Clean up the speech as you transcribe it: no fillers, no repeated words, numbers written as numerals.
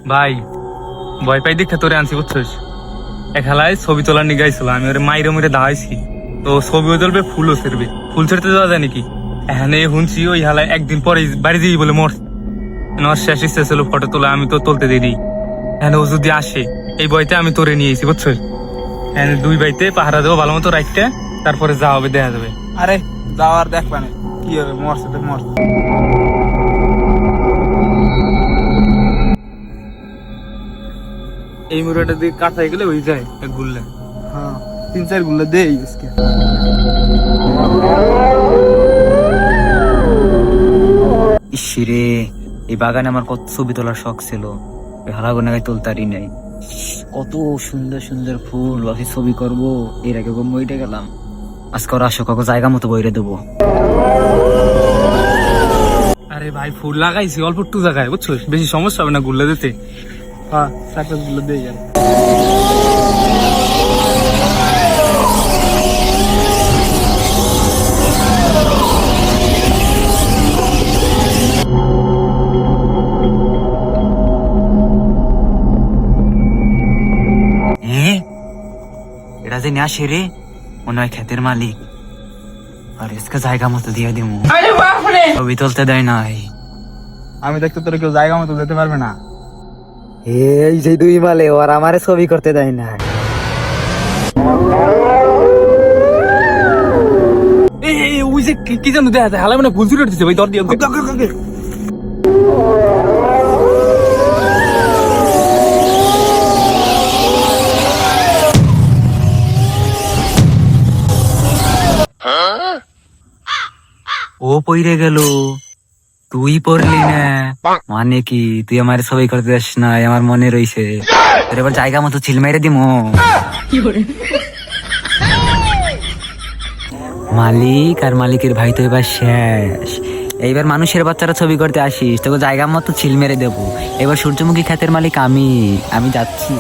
ভাই ভয় পাই দেখে তোরে আনছি বুঝছিস। এক হেলায় ছবি তোলার নিয়ে গাইছিল, আমি ওরে মাইরে মুড়ে দাঁড়াইছি। তো ছবিও তুলবে, ফুলও ছেড়বে। ফুল ছেড়তে যাওয়া যায় নাকি? এখানে শুনছি ওই হেলায় একদিন পরে বাড়ি দিয়ে বলে মর শেষ ইচ্ছে ছিল ফটো তোলা, আমি তো তুলতে দিই। হ্যাঁ ও যদি আসে এই বইতে আমি তোরে নিয়েছি বুঝছিস। হ্যাঁ দুই বাইতে পাহারা দেবো ভালো মতো রাখতে, তারপরে যা হবে দেখা যাবে। আরে যাওয়ার দেখবা না কি হবে, মরছে তো মরছে। এই মুড়াটা দিয়ে কাটাই গেলে ওই যায় এক গুল্লা। হ্যাঁ 3-4 গুলো দেই আজকে। ইসরে, এই বাগানে আমার কত ছবি তোলার শখ ছিল, হালাগোনাগায় তুলতারই নাই। কত সুন্দর সুন্দর ফুল, ভাবছি ছবি করবো, এর আগে বইটা গেলাম। আজকে ওরা আসো, কাকু জায়গা মতো বইরে দেবো। আরে ভাই ফুল লাগাইছি অল্প একটু জায়গায় বুঝছিস, বেশি সমস্যা হবে না গুল্লা দিতে। হ্যাঁ 4-5 গুলো দেই আর হ্যাঁ, এটা যে নিয়ে আসে রে, মনে হয় ক্ষেতের মালিক। আর इसका জায়গা মতো দিয়ে দিমু। ছবি তুলতে দেয় নাই। আমি দেখতে তোর কেউ জায়গা মতো যেতে পারবে না। এই যে দুই মালে ওর আমারে ছবি করতে দেয় না। এই ওই যে কি জানো দেখা যায় হালা মানে ফুল ছুটে দিচ্ছে ভাই, দর দিয়ে ও পইরে গেল, তুই পড়লি না মানে কি? তুই আমার ছবি করতে যাস না, আমার মনে রইছে। তোর এবার জায়গা মতো ছিল মেরে দিমু। মালিক আর মালিকের ভাই তো এবার শেষ। এইবার মানুষের বাচ্চারা ছবি করতে আসিস, তোকে জায়গা মতো ছিল মেরে দেবো। এবার সূর্যমুখী ক্ষেতের মালিক আমি যাচ্ছি।